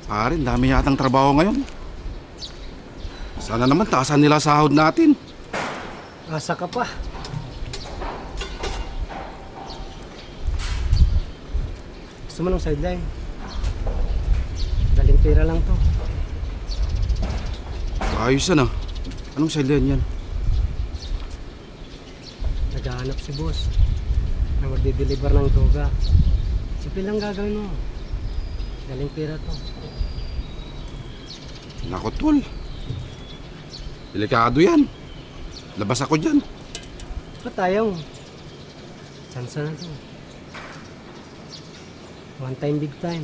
Pare, dami yatang trabaho ngayon. Sana naman taasan nila sahod natin. Asa ka pa. Gusto mo ng sideline? Daling pera lang to. Ayos na. Anong sideline yan? Naghahanap si boss na magdi-deliver ng droga. Simple lang gagawin mo. Daling pera to. Nako tol. Delikado yan. Labas ako dyan. Ba't tayo? Sansa na to. One time, big time.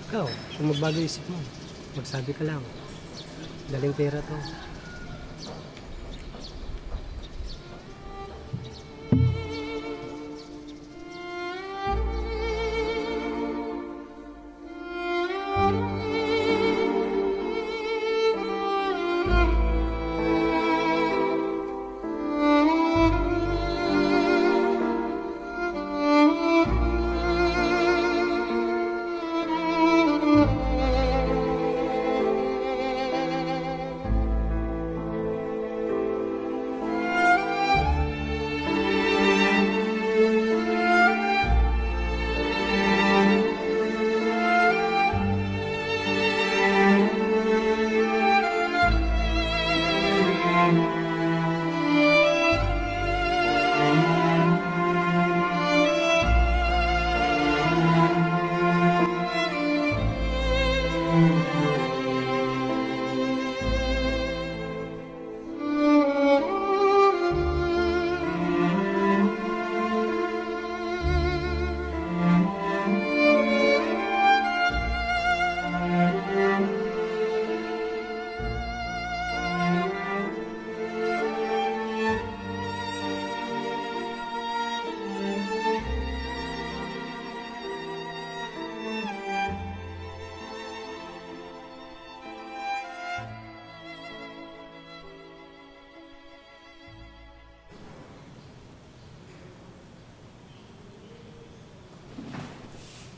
Ikaw, kung magbago isip mo, magsabi ka lang. Daling pera to.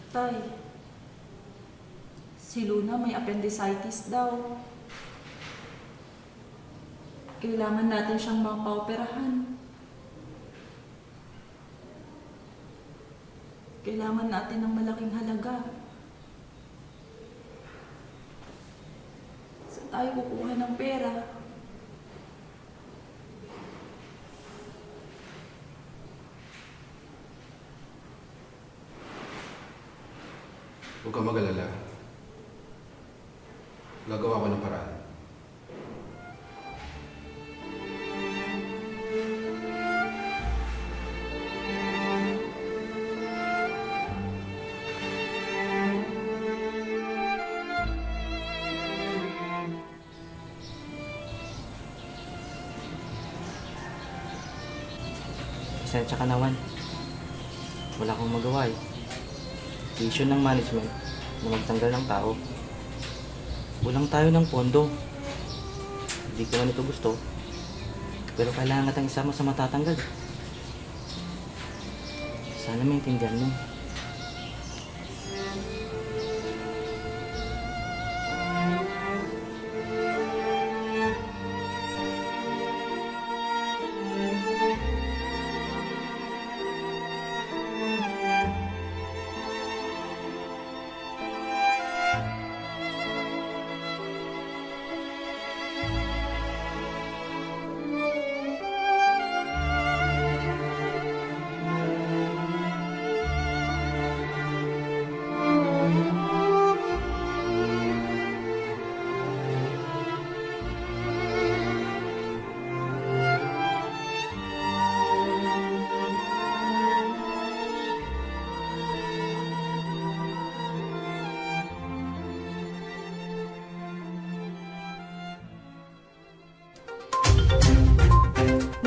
Tay, si Luna may appendicitis daw. Kailangan natin siyang mapaoperahan. Kailangan natin ng malaking halaga. Saan tayo kukuha ng pera? Huwag kang mag-alala. Gagawa ko ng paraan. Pasensya ka naman. Wala akong magawa eh. Issue ng management na magtanggal ng tao. Kulang tayo ng pondo. Hindi ko man ito gusto. Pero kailangan natang isama sa matatanggal. Sana maintindihan mo.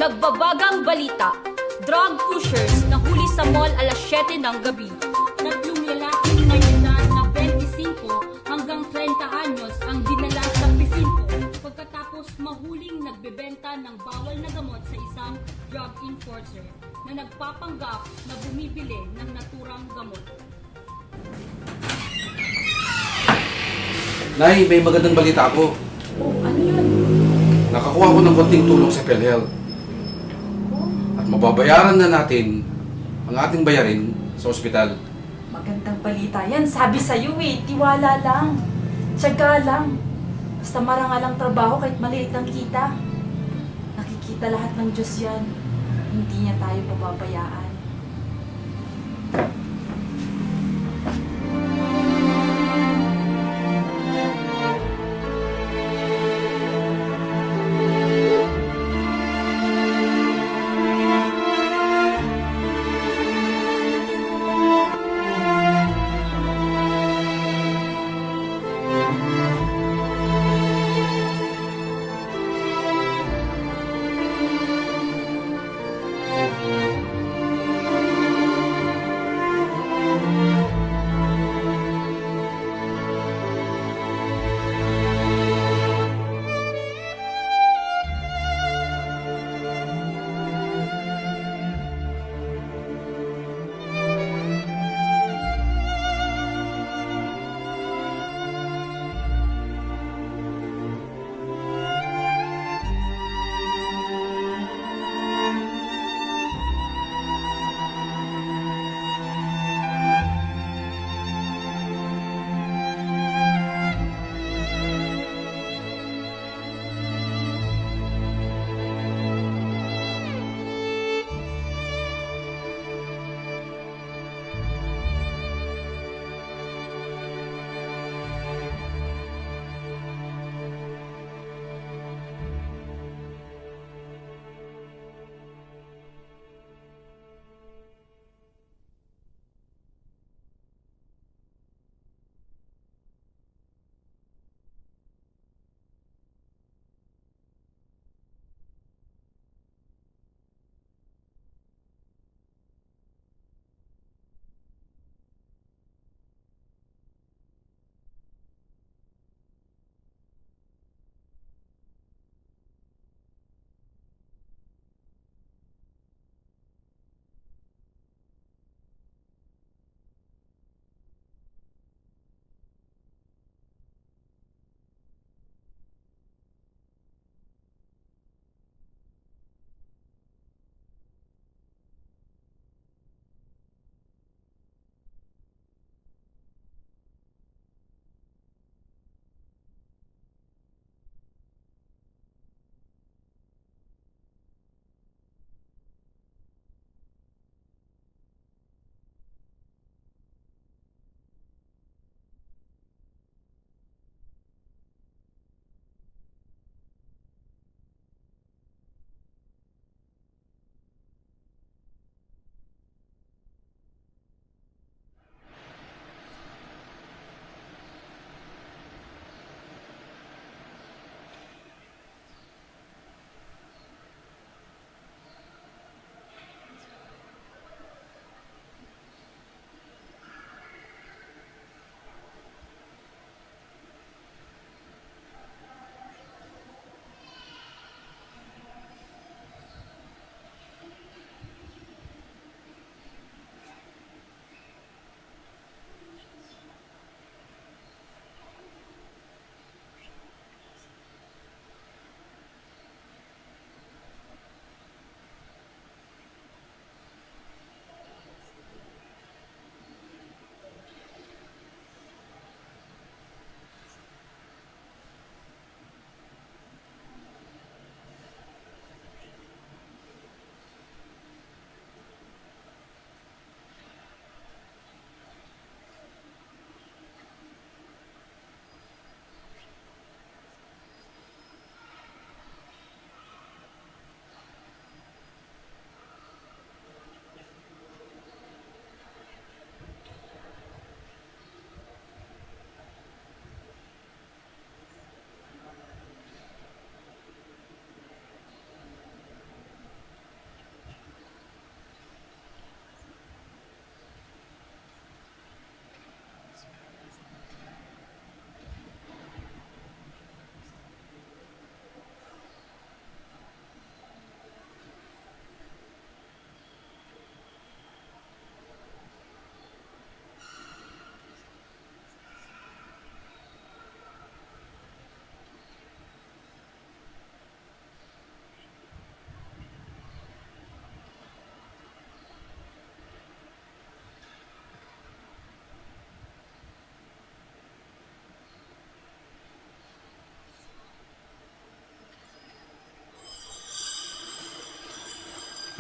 Nagbabagang balita, drug pushers nahuli sa mall alas 7 ng gabi. Tatlong lalaking may edad na 25 hanggang 30 anyos ang dinala sa presinto pagkatapos mahuling nagbebenta ng bawal na gamot sa isang drug enforcer na nagpapanggap na bumibili ng naturang gamot. Nay, may magandang balita ako. Oh, ano yun? Nakakuha ko ng konting tulong sa PhilHealth. At mababayaran na natin ang ating bayarin sa ospital. Magandang balita yan. Sabi sa'yo eh, tiwala lang. Tiyaga lang. Basta marangal ang trabaho kahit maliit ang kita. Nakikita lahat ng Diyos yan. Hindi niya tayo pababayaan.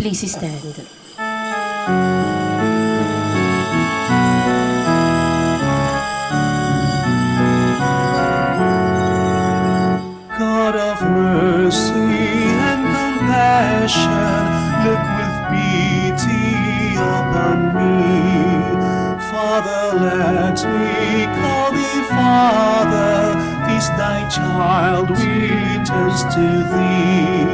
Please stand. God of mercy and compassion, look with pity upon me. Father, let me call thee Father, this thy child returns to thee.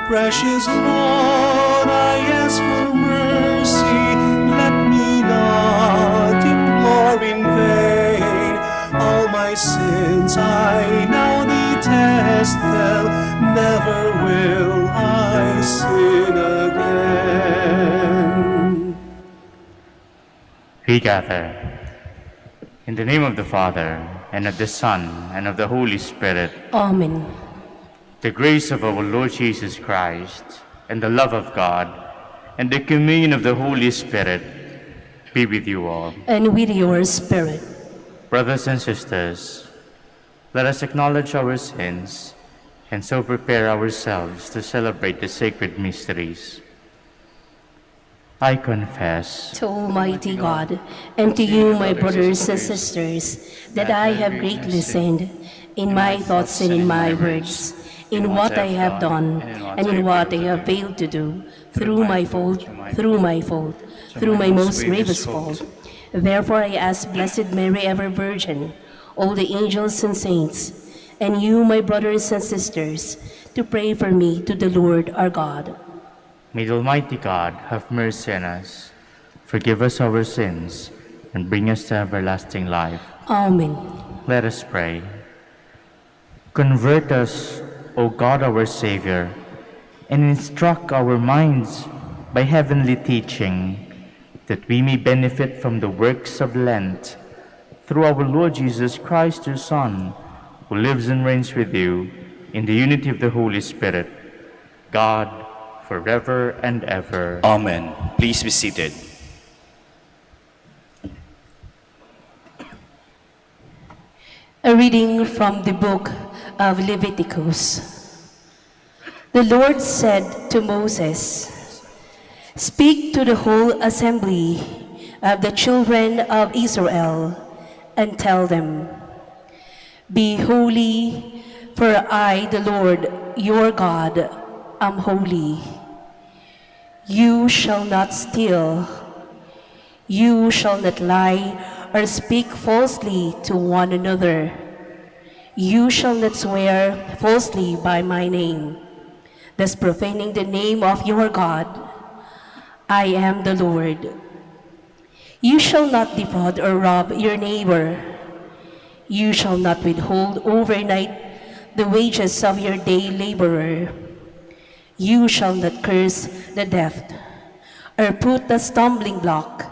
Precious Lord, I ask for mercy, let me not implore in vain. All my sins I now detest them, never will I sin again. We gather in the name of the Father, and of the Son, and of the Holy Spirit. Amen. The grace of our Lord Jesus Christ, and the love of God, and the communion of the Holy Spirit be with you all. And with your spirit. Brothers and sisters, let us acknowledge our sins, and so prepare ourselves to celebrate the sacred mysteries. I confess To Almighty God, and to you, my brothers and sisters, that I have greatly sinned in my thoughts and in my words, in what I have done and in what I have failed to do, through my fault, through my most grievous fault. Therefore I ask Blessed Mary, ever Virgin, all the angels and saints, and you, my brothers and sisters, to pray for me to the Lord our God. May the Almighty God have mercy on us, forgive us our sins, and bring us to everlasting life. Amen. Let us pray. Convert us, O God our Savior, and instruct our minds by heavenly teaching, that we may benefit from the works of Lent, through our Lord Jesus Christ, your Son, who lives and reigns with you in the unity of the Holy Spirit, God, forever and ever. Amen. Please be seated. A reading from the book of Leviticus. The Lord said to Moses, "Speak to the whole assembly of the children of Israel and tell them, Be holy, for I, the Lord, your God, am holy. You shall not steal. You shall not lie or speak falsely to one another. You shall not swear falsely by my name, thus profaning the name of your God. I am the Lord. You shall not defraud or rob your neighbor. You shall not withhold overnight the wages of your day laborer. You shall not curse the deaf, or put a stumbling block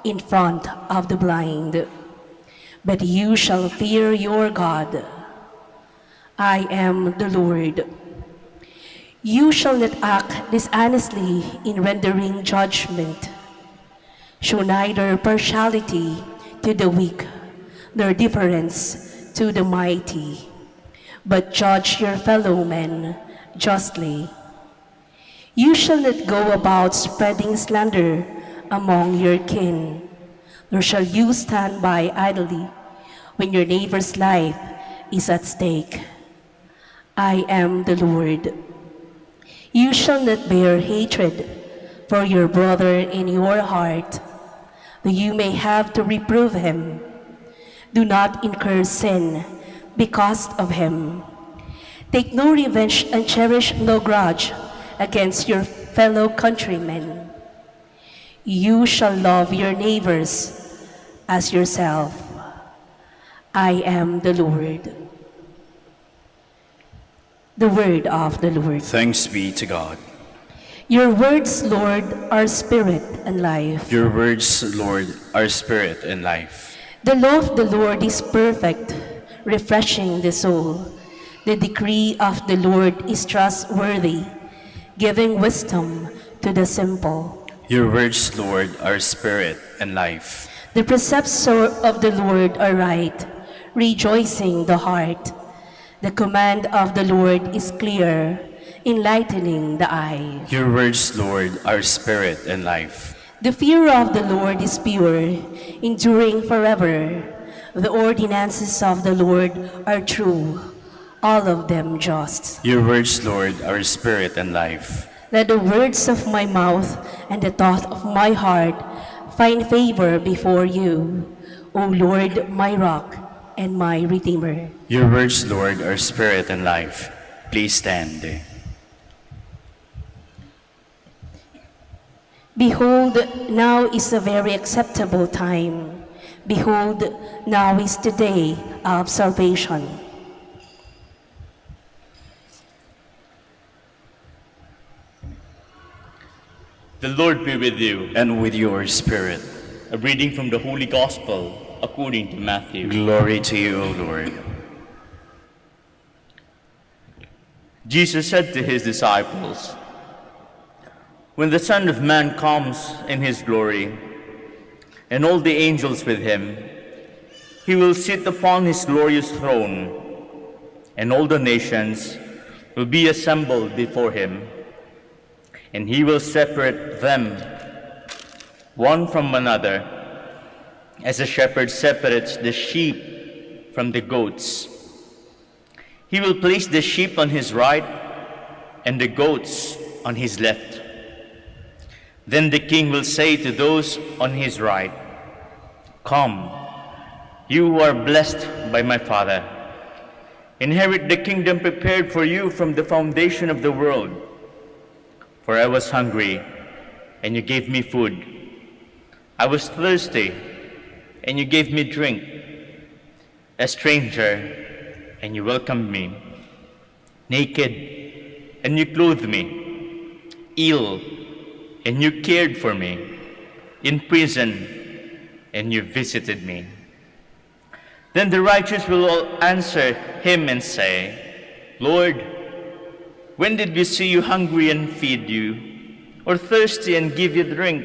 in front of the blind. But you shall fear your God. I am the Lord. You shall not act dishonestly in rendering judgment. Show neither partiality to the weak, nor deference to the mighty, but judge your fellow men justly. You shall not go about spreading slander among your kin, nor shall you stand by idly when your neighbor's life is at stake. I am the Lord. You shall not bear hatred for your brother in your heart, that you may have to reprove him. Do not incur sin because of him. Take no revenge and cherish no grudge against your fellow countrymen. You shall love your neighbors as yourself. I am the Lord. The word of the Lord. Thanks be to God. Your words, Lord, are spirit and life. Your words, Lord, are spirit and life. The law of the Lord is perfect, refreshing the soul. The decree of the Lord is trustworthy, giving wisdom to the simple. Your words, Lord, are spirit and life. The precepts of the Lord are right, rejoicing the heart. The command of the Lord is clear, enlightening the eye. Your words, Lord, are spirit and life. The fear of the Lord is pure, enduring forever. The ordinances of the Lord are true, all of them just. Your words, Lord, are spirit and life. Let the words of my mouth and the thought of my heart find favor before you, O Lord, my rock and my redeemer. Your words, Lord, are spirit and life. Please stand. Behold, now is a very acceptable time. Behold, now is the day of salvation. The Lord be with you. And with your spirit. A reading from the Holy Gospel according to Matthew. Glory to you, O Lord. Jesus said to his disciples, "When the Son of Man comes in his glory, and all the angels with him, he will sit upon his glorious throne, and all the nations will be assembled before him, and he will separate them one from another, as a shepherd separates the sheep from the goats. He will place the sheep on his right and the goats on his left. Then the king will say to those on his right, 'Come, you who are blessed by my Father. Inherit the kingdom prepared for you from the foundation of the world. For I was hungry, and you gave me food. I was thirsty, and you gave me drink. A stranger, and you welcomed me. Naked, and you clothed me. Ill, and you cared for me. In prison, and you visited me.' Then the righteous will all answer him and say, 'Lord, when did we see you hungry and feed you, or thirsty and give you drink?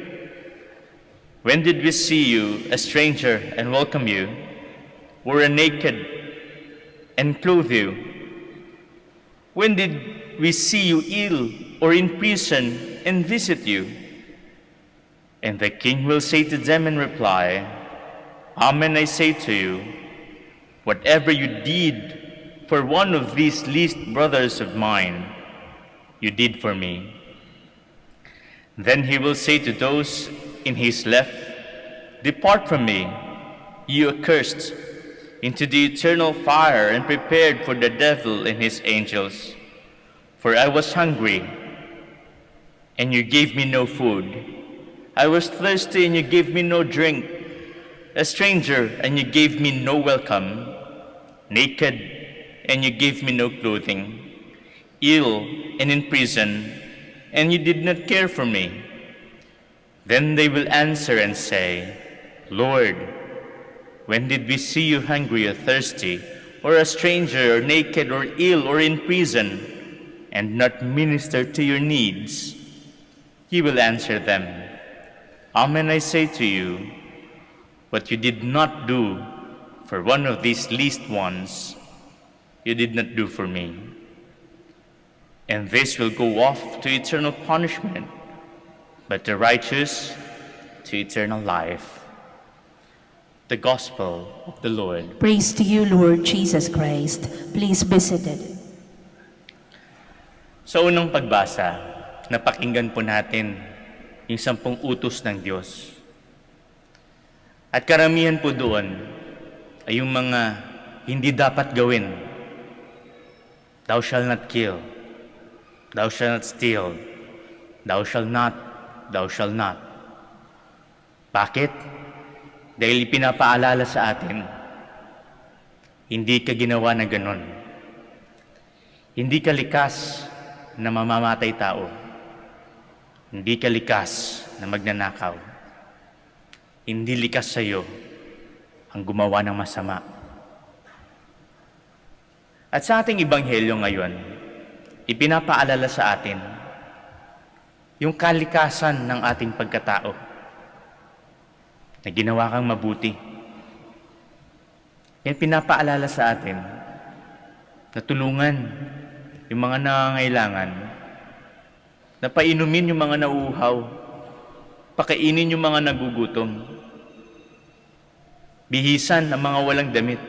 When did we see you a stranger and welcome you, or a naked and clothe you? When did we see you ill or in prison and visit you?' And the king will say to them in reply, 'Amen, I say to you, whatever you did for one of these least brothers of mine, you did for me.' Then he will say to those in his left, 'Depart from me, you accursed, into the eternal fire and prepared for the devil and his angels. For I was hungry, and you gave me no food. I was thirsty, and you gave me no drink. A stranger, and you gave me no welcome. Naked, and you gave me no clothing. Ill and in prison, and you did not care for me.' Then they will answer and say, 'Lord, when did we see you hungry or thirsty, or a stranger, or naked, or ill, or in prison, and not minister to your needs?' He will answer them, 'Amen, I say to you, what you did not do for one of these least ones, you did not do for me.' And this will go off to eternal punishment, but the righteous to eternal life." The Gospel of the Lord. Praise to you, Lord Jesus Christ. Please be seated. Sa unang pagbasa, napakinggan po natin yung 10 utos ng Diyos. At karamihan po doon ay yung mga hindi dapat gawin. Thou shalt not kill. Thou shalt not steal. Thou shalt not. Thou shalt not. Bakit? Dahil pinapaalala sa atin, hindi ka ginawa na ganon. Hindi ka likas na mamamatay tao. Hindi ka likas na magnanakaw. Hindi likas sa iyo ang gumawa ng masama. At sa ating ebanghelyo ngayon, ipinapaalala sa atin yung kalikasan ng ating pagkatao na ginawa kang mabuti. Yan pinapaalala sa atin na tulungan yung mga nangangailangan na painumin yung mga nauuhaw, pakainin yung mga nagugutom, bihisan ang mga walang damit,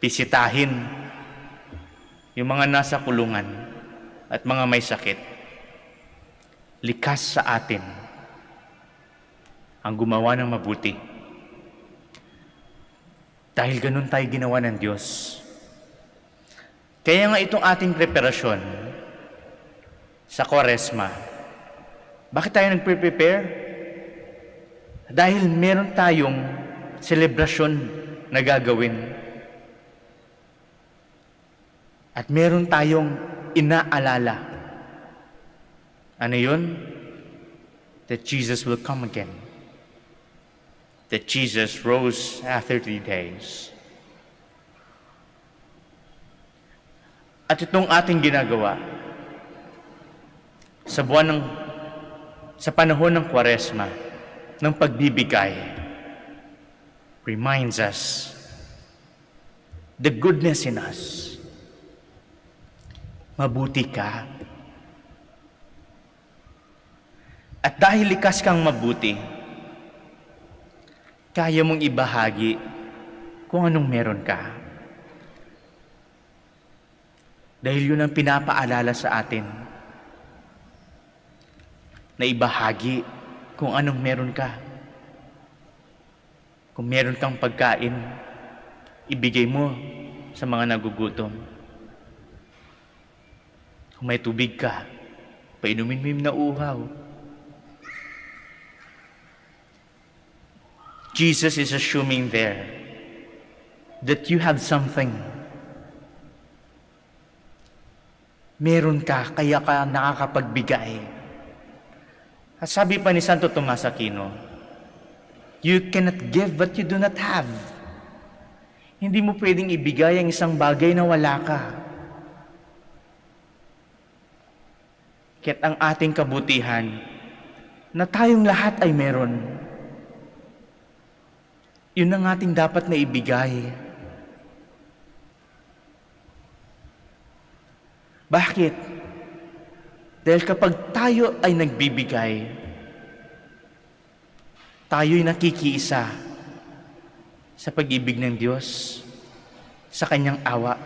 bisitahin yung mga nasa kulungan at mga may sakit. Likas sa atin ang gumawa ng mabuti. Dahil ganun tayo ginawa ng Diyos. Kaya nga itong ating preparasyon sa Kwaresma, bakit tayo nagpre-prepare? Dahil meron tayong selebrasyon na gagawin. At meron tayong inaalala. Ano yun? That Jesus will come again. That Jesus rose after 3 days. At itong ating ginagawa sa panahon ng Kwaresma, ng pagbibigay, reminds us the goodness in us. Mabuti ka. At dahil likas kang mabuti, kaya mong ibahagi kung anong meron ka. Dahil yun ang pinapaalala sa atin, na ibahagi kung anong meron ka. Kung meron kang pagkain, ibigay mo sa mga nagugutom. Kung may tubig ka, painumin mo yung nauuhaw. Jesus is assuming there that you have something. Meron ka, kaya ka nakakapagbigay. At sabi pa ni Santo Tomas Aquino, you cannot give what you do not have. Hindi mo pwedeng ibigay ang isang bagay na wala ka. Kaya't ang ating kabutihan na tayong lahat ay meron, yun ang ating dapat na ibigay. Bakit? Dahil kapag tayo ay nagbibigay, tayo'y nakikiisa sa pag-ibig ng Diyos, sa Kanyang awa.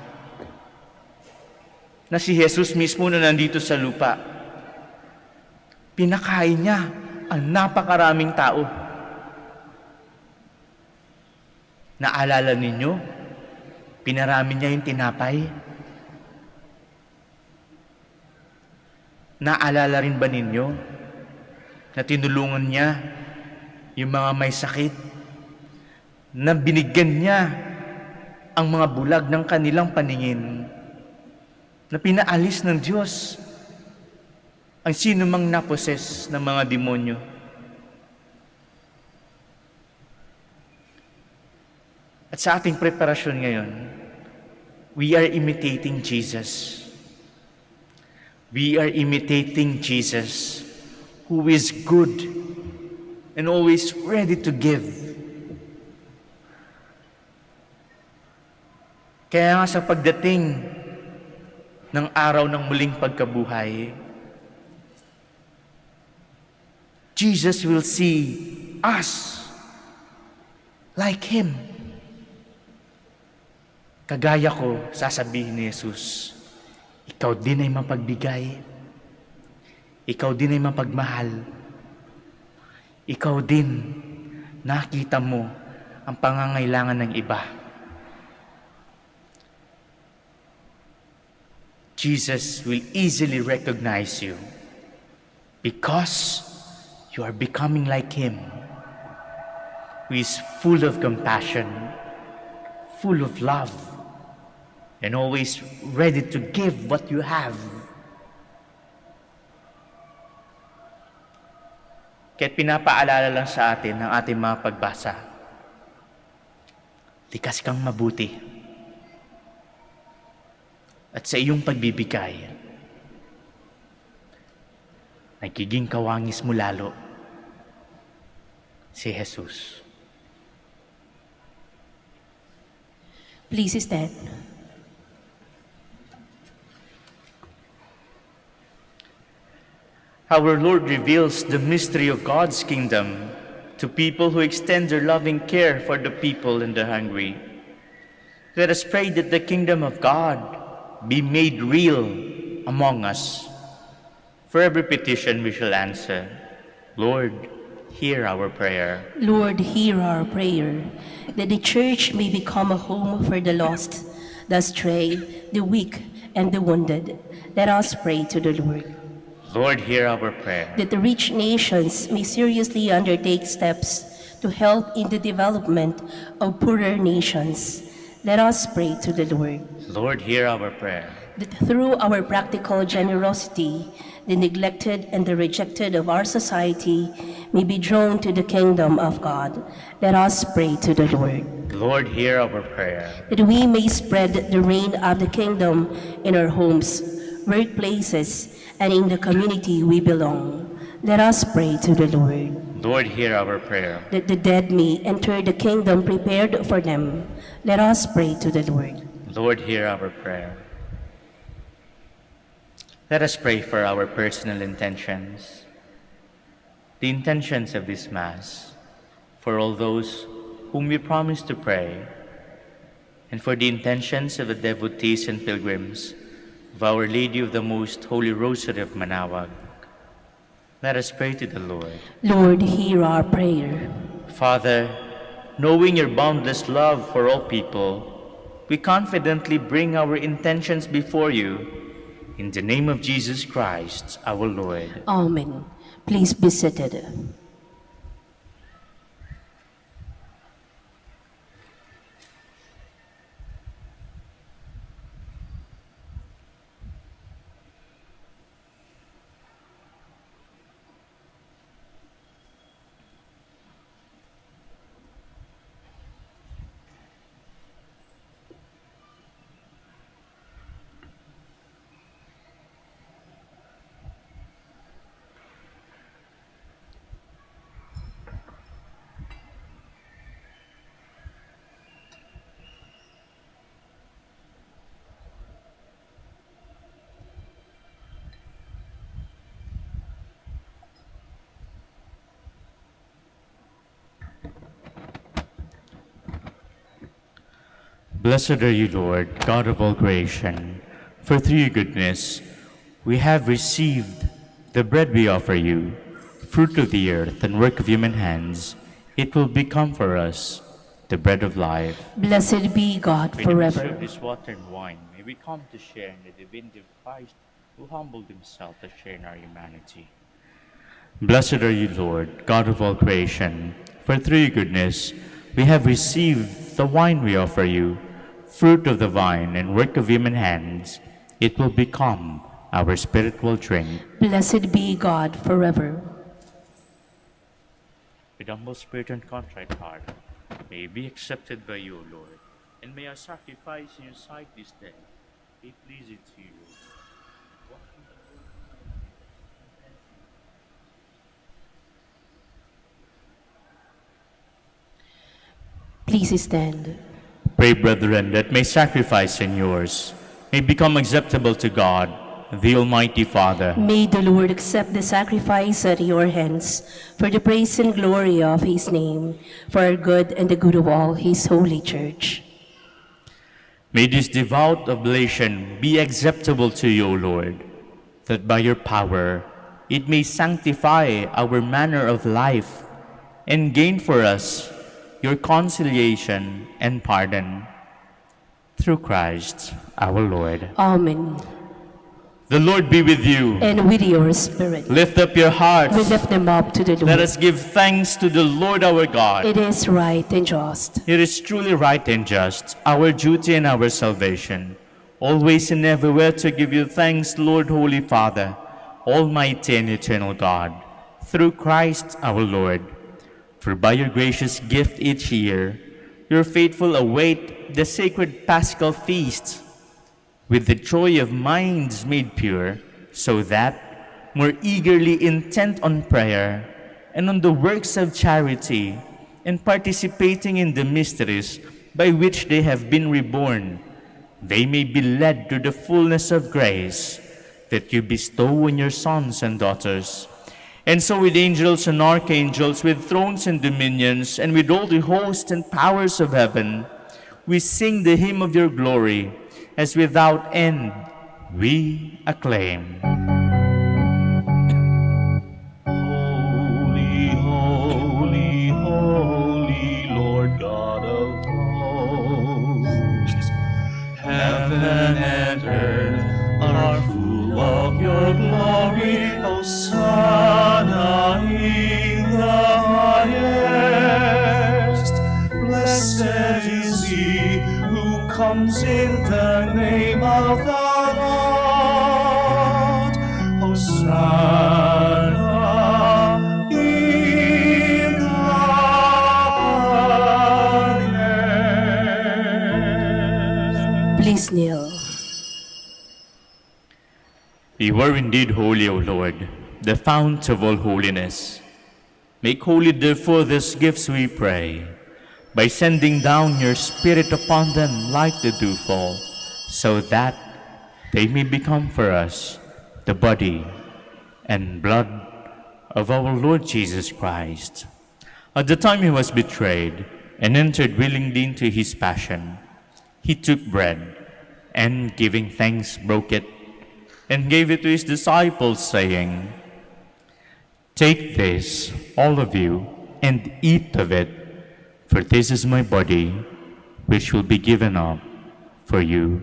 Na si Jesus mismo na nandito sa lupa, pinakain niya ang napakaraming tao. Naalala ninyo, pinarami niya yung tinapay. Naalala rin ba ninyo na tinulungan niya yung mga may sakit, na binigyan niya ang mga bulag ng kanilang paningin, na pinaalis ng Diyos ang sino mang naposes ng mga demonyo. At sa ating preparasyon ngayon, we are imitating Jesus. We are imitating Jesus, who is good and always ready to give. Kaya nga sa pagdating ng araw ng muling pagkabuhay, Jesus will see us like Him. Kagaya ko, sasabihin ni Jesus, ikaw din ay mapagbigay. Ikaw din ay mapagmahal. Ikaw din, nakita mo ang pangangailangan ng iba. Jesus will easily recognize you because you are becoming like Him, who is full of compassion, full of love, and always ready to give what you have. Kaya't pinapaalala lang sa atin ng ating mga pagbasa, likas kang mabuti. At sa iyong pagbibigay, nagiging kawangis mo lalo si Jesus. Please stand. Our Lord reveals the mystery of God's kingdom to people who extend their loving care for the people and the hungry. Let us pray that the kingdom of God be made real among us. For every petition we shall answer, Lord, hear our prayer. Lord, hear our prayer, that the church may become a home for the lost, the astray, the weak, and the wounded. Let us pray to the Lord. Lord, hear our prayer. That the rich nations may seriously undertake steps to help in the development of poorer nations. Let us pray to the Lord. Lord, hear our prayer. That through our practical generosity, the neglected and the rejected of our society may be drawn to the kingdom of God. Let us pray to the Lord. Lord, hear our prayer. That we may spread the reign of the kingdom in our homes, workplaces, and in the community we belong. Let us pray to the Lord. Lord, hear our prayer. That the dead may enter the kingdom prepared for them. Let us pray to the Lord. Lord, hear our prayer. Let us pray for our personal intentions, the intentions of this Mass, for all those whom we promise to pray, and for the intentions of the devotees and pilgrims of Our Lady of the Most Holy Rosary of Manaoag. Let us pray to the Lord. Lord, hear our prayer. Father, knowing your boundless love for all people, we confidently bring our intentions before you. In the name of Jesus Christ, our Lord. Amen. Please be seated. Blessed are you, Lord, God of all creation, for through your goodness we have received the bread we offer you, fruit of the earth and work of human hands. It will become for us the bread of life. Blessed be God When we forever. serve this water and wine, may we come to share in the divinity of Christ, who humbled himself to share in our humanity. Blessed are you, Lord, God of all creation, for through your goodness we have received the wine we offer you, fruit of the vine and work of human hands. It will become our spiritual drink. Blessed be God forever. With humble spirit and contrite heart, may be accepted by you, O Lord, and may our sacrifice in your sight this day be pleasing to you. Please stand. Pray, brethren, that my sacrifice and yours may become acceptable to God, the Almighty Father. May the Lord accept the sacrifice at your hands for the praise and glory of his name, for our good and the good of all his holy church. May this devout oblation be acceptable to you, O Lord, that by your power it may sanctify our manner of life and gain for us your conciliation and pardon. Through Christ our Lord. Amen. The Lord be with you. And with your spirit. Lift up your hearts. We lift them up to the Lord. Let us give thanks to the Lord our God. It is right and just. It is truly right and just, our duty and our salvation, always and everywhere to give you thanks, Lord, Holy Father, Almighty and eternal God, through Christ our Lord. For by your gracious gift each year, your faithful await the sacred Paschal feast with the joy of minds made pure, so that, more eagerly intent on prayer and on the works of charity, and participating in the mysteries by which they have been reborn, they may be led to the fullness of grace, that you bestow on your sons and daughters. And so with angels and archangels, with thrones and dominions, and with all the hosts and powers of heaven, we sing the hymn of your glory, as without end we acclaim. Holy, holy, holy, Lord God of hosts. Heaven and earth are full of your glory, Hosanna in the highest. Blessed is he who comes in the name of the Lord. Hosanna in the highest. Please kneel. You are indeed holy, O Lord, the fount of all holiness. Make holy, therefore, these gifts, we pray, by sending down your Spirit upon them like the dewfall, so that they may become for us the body and blood of our Lord Jesus Christ. At the time he was betrayed and entered willingly into his passion, he took bread and, giving thanks, broke it and gave it to his disciples, saying, "Take this, all of you, and eat of it, for this is my body, which will be given up for you."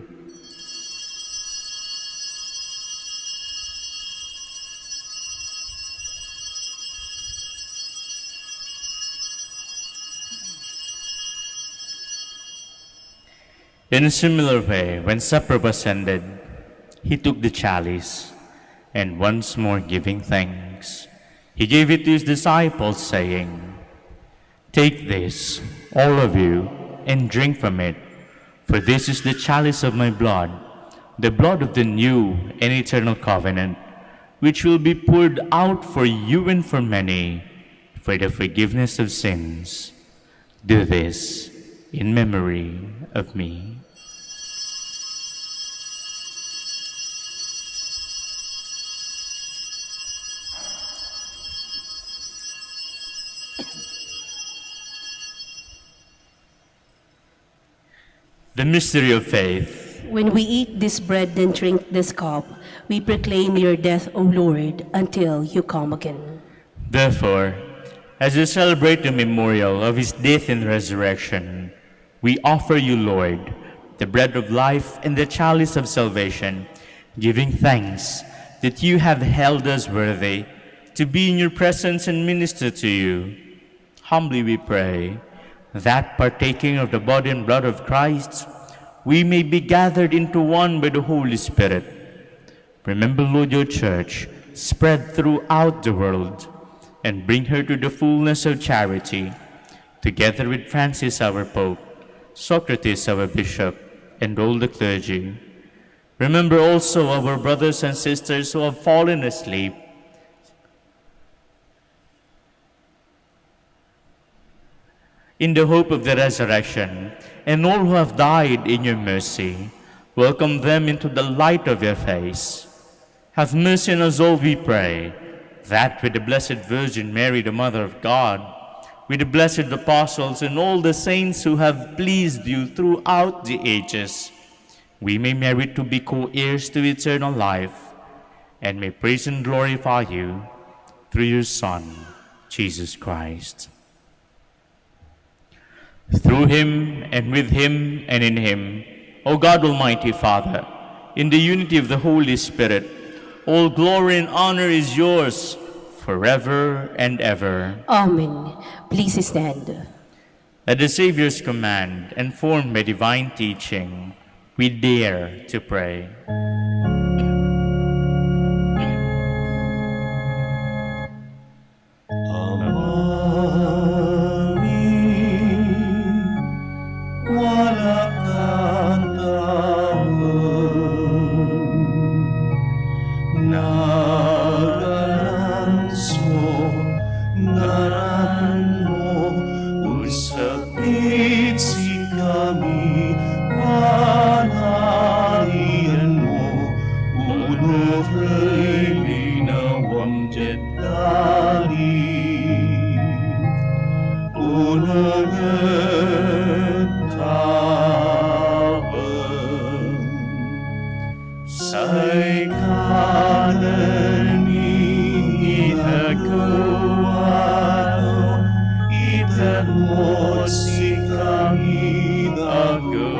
In a similar way, when supper was ended, he took the chalice, and once more giving thanks, he gave it to his disciples, saying, "Take this, all of you, and drink from it, for this is the chalice of my blood, the blood of the new and eternal covenant, which will be poured out for you and for many, for the forgiveness of sins. Do this in memory of me." The mystery of faith. When we eat this bread and drink this cup, we proclaim your death, O Lord, until you come again. Therefore, as we celebrate the memorial of his death and resurrection, we offer you, Lord, the bread of life and the chalice of salvation, giving thanks that you have held us worthy to be in your presence and minister to you. Humbly we pray that, partaking of the body and blood of Christ, we may be gathered into one by the Holy Spirit. Remember, Lord, your church spread throughout the world, and bring her to the fullness of charity, together with Francis our Pope, Socrates our Bishop, and all the clergy. Remember also our brothers and sisters who have fallen asleep, in the hope of the resurrection, and all who have died in your mercy. Welcome them into the light of your face. Have mercy on us all, we pray, that with the Blessed Virgin Mary, the Mother of God, with the blessed apostles and all the saints who have pleased you throughout the ages, we may merit to be co-heirs to eternal life, and may praise and glorify you through your Son, Jesus Christ. Through him, and with him, and in him, O God, Almighty Father, in the unity of the Holy Spirit, all glory and honor is yours forever and ever. Amen. Please stand. At the Savior's command, and formed by divine teaching, we dare to pray. Panalangin mo, unuhin itagawa itan mo sikang idagaya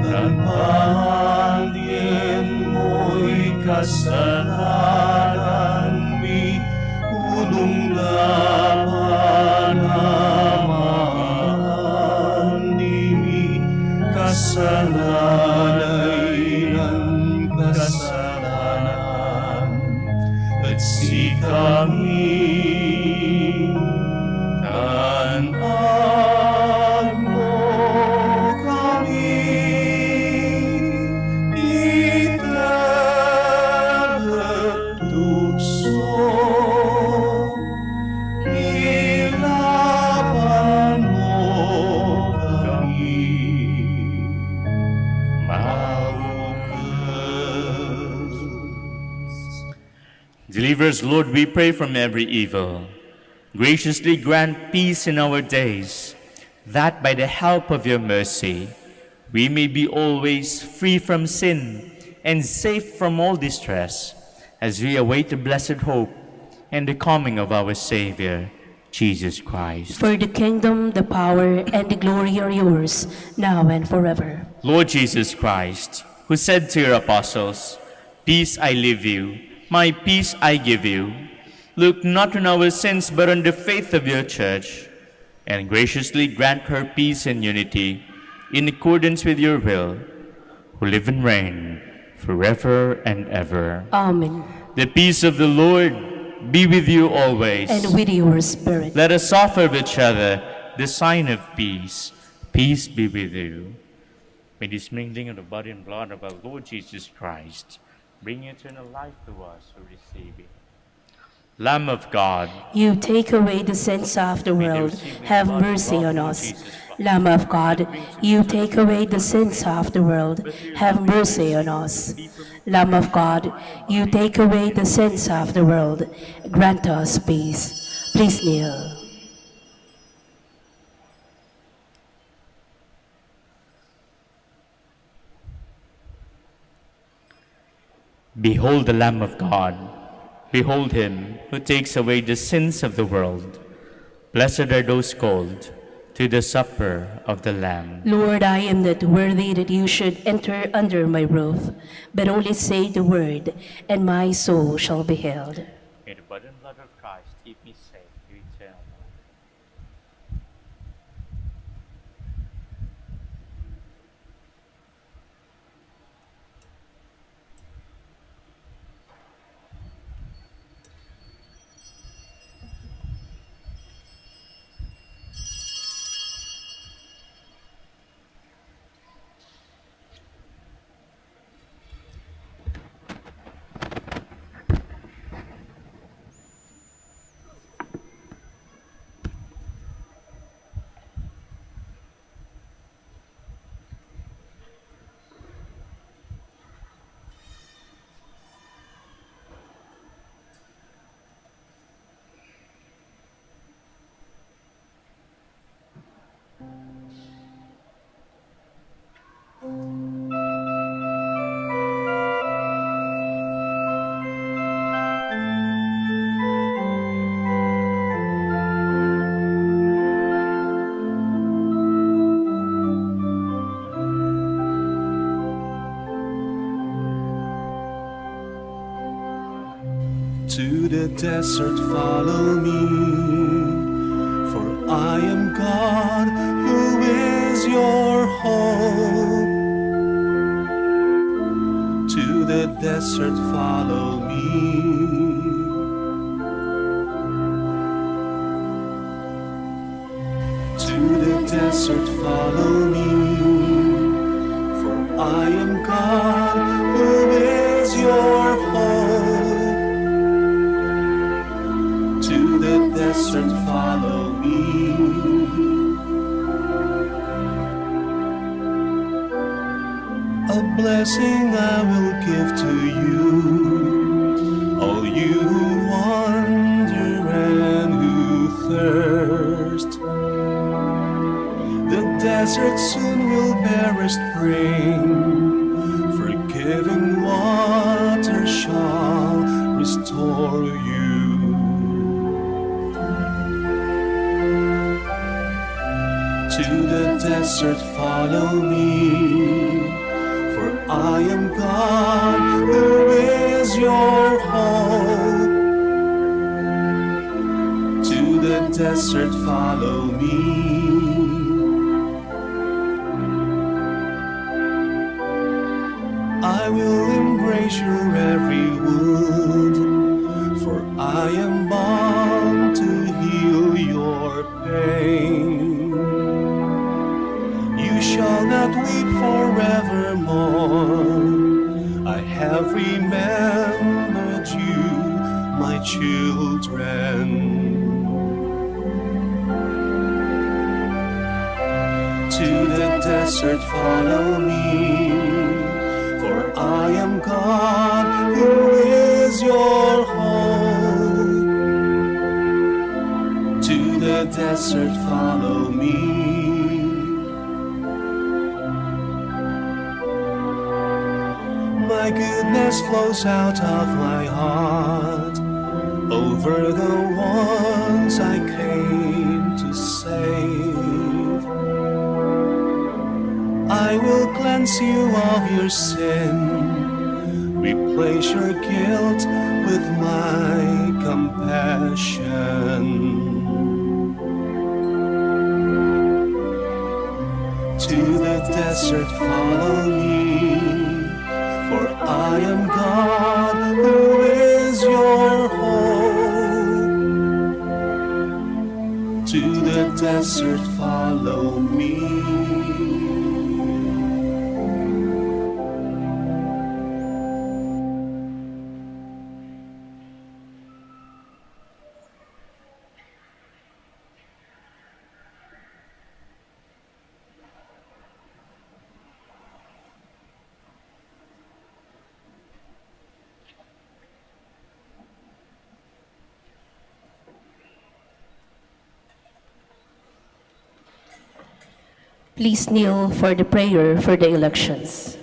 dan pandien mo'y kasalanan mi unong lapanamahan nimi kasalanan kasalanan at si kami tanaan mo kami itagat tukso ilaban mo kami Deliver us, Lord, we pray, from every evil. Graciously grant peace in our days, that by the help of your mercy, we may be always free from sin and safe from all distress, as we await the blessed hope and the coming of our Savior, Jesus Christ. For the kingdom, the power, and the glory are yours, now and forever. Lord Jesus Christ, who said to your apostles, "Peace I leave you, my peace I give you," look not on our sins but on the faith of your church, and graciously grant her peace and unity in accordance with your will, who live and reign forever and ever. Amen. The peace of the Lord be with you always. And with your spirit. Let us offer each other the sign of peace. Peace be with you. May this mingling of the body and blood of our Lord Jesus Christ bring eternal life to us who receive it. Lamb of God, You take away the sins of the world, have mercy on us. Lamb of God, you take away the sins of the world, have mercy on us. Lamb of God, you take away the sins of the world, grant us peace. Please kneel. behold the Lamb of God. Behold him who takes away the sins of the world. Blessed are those called to the supper of the Lamb. Lord, I am not worthy that you should enter under my roof, but only say the word, and my soul shall be healed. May the body and blood of Christ keep me safe to eternal life. To the desert follow me, for I am God, who is your hope. To the desert follow me. To the desert follow me, for I am God, who is your hope. To the desert follow me. A blessing I will give to you, all you who wander and who thirst. The desert soon will bear a spring, forgiveness living water shall restore you. To the desert follow me, for I am God who is your hope. To the desert follow me. I will embrace your every wound, for I am bound to heal your pain. You shall not weep forevermore. I have remembered you, my children. To the desert follow me, for I am God who is your hope. To the desert follow me. My goodness flows out of my heart over the ones I came to save. I will cleanse you of your sin, replace your guilt with my compassion. To the desert follow me, for I am God who is your hope. To the desert follow me. Please kneel for the prayer for the elections.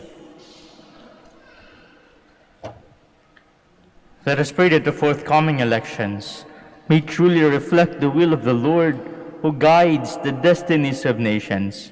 Let us pray that the forthcoming elections may truly reflect the will of the Lord who guides the destinies of nations.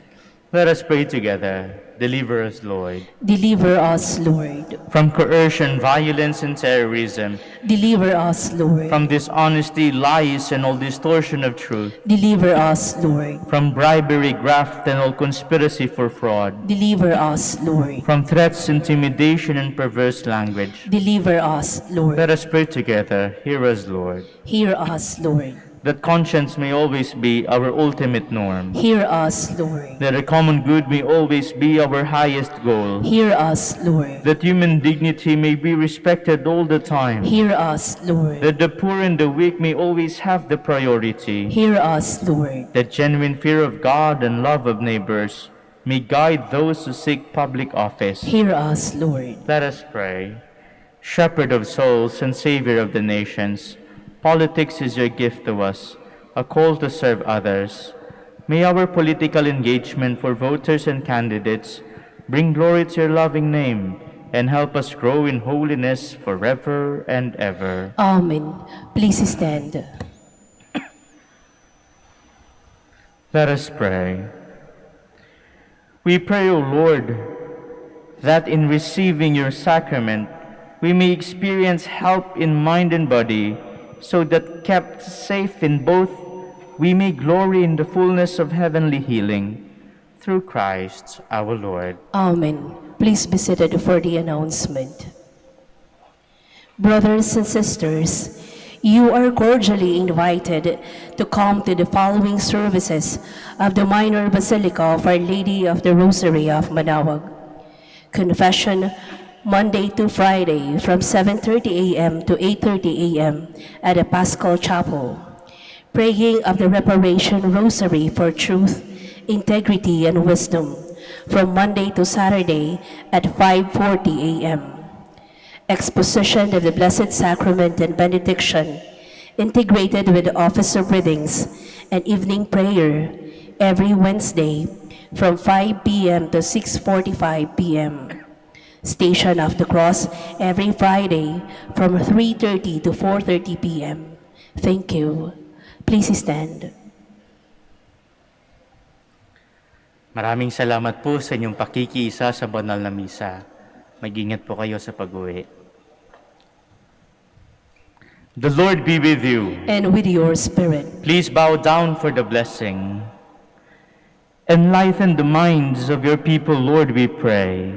Let us pray together. Deliver us, Lord. Deliver us, Lord. From coercion, violence, and terrorism. Deliver us, Lord. From dishonesty, lies, and all distortion of truth. Deliver us, Lord. From bribery, graft, and all conspiracy for fraud. Deliver us, Lord. From threats, intimidation, and perverse language. Deliver us, Lord. Let us pray together. Hear us, Lord. Hear us, Lord. That conscience may always be our ultimate norm. Hear us, Lord. That a common good may always be our highest goal. Hear us, Lord. That human dignity may be respected all the time. Hear us, Lord. That the poor and the weak may always have the priority. Hear us, Lord. That genuine fear of God and love of neighbors may guide those who seek public office. Hear us, Lord. Let us pray. Shepherd of souls and Savior of the nations, politics is your gift to us, a call to serve others. May our political engagement for voters and candidates bring glory to your loving name and help us grow in holiness forever and ever. Amen. Please stand. Let us pray. We pray, O Lord, that in receiving your sacrament, we may experience help in mind and body, so that kept safe in both, we may glory in the fullness of heavenly healing. Through Christ our Lord. Amen. Please be seated for the announcement. Brothers and sisters, you are cordially invited to come to the following services of the Minor Basilica of Our Lady of the Rosary of Manaoag. Confession, Monday to Friday from 7:30 a.m. to 8:30 a.m. at the Paschal Chapel. Praying of the Reparation Rosary for Truth, Integrity, and Wisdom from Monday to Saturday at 5:40 a.m. Exposition of the Blessed Sacrament and Benediction, integrated with the Office of Readings and evening prayer every Wednesday from 5 p.m. to 6:45 p.m. Station of the Cross, every Friday from 3:30 to 4:30 p.m. Thank you. Please stand. Maraming salamat po sa inyong pakikiisa sa banal na misa. Mag-ingat po kayo sa pag-uwi. The Lord be with you. And with your spirit. Please bow down for the blessing. Enlighten the minds of your people, Lord, we pray,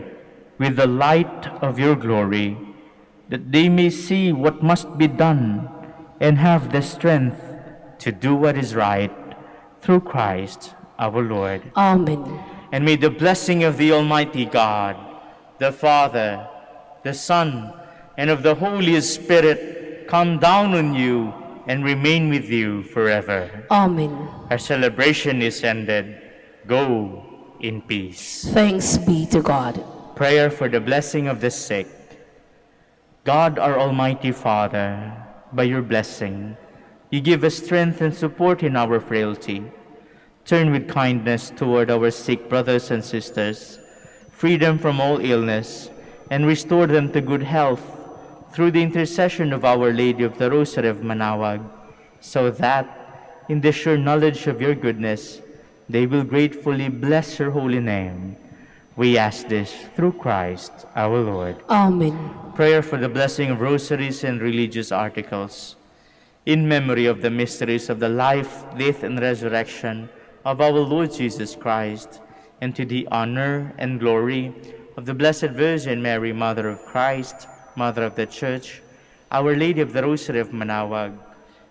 with the light of your glory, that they may see what must be done and have the strength to do what is right, through Christ our Lord. Amen. And may the blessing of the Almighty God, the Father, the Son, and of the Holy Spirit come down on you and remain with you forever. Amen. Our celebration is ended. Go in peace. Thanks be to God. Prayer for the blessing of the sick. God, our Almighty Father, by your blessing, you give us strength and support in our frailty. Turn with kindness toward our sick brothers and sisters, free them from all illness, and restore them to good health through the intercession of Our Lady of the Rosary of Manaoag, so that, in the sure knowledge of your goodness, they will gratefully bless your holy name. We ask this through Christ our Lord. Amen. Prayer for the blessing of rosaries and religious articles. In memory of the mysteries of the life, death, and resurrection of our Lord Jesus Christ, and to the honor and glory of the Blessed Virgin Mary, Mother of Christ, Mother of the Church, Our Lady of the Rosary of Manaoag,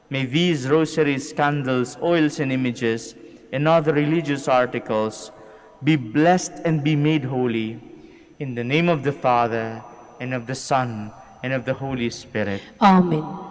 may these rosaries, candles, oils, and images, and other religious articles be blessed and be made holy. In the name of the Father, and of the Son, and of the Holy Spirit. Amen.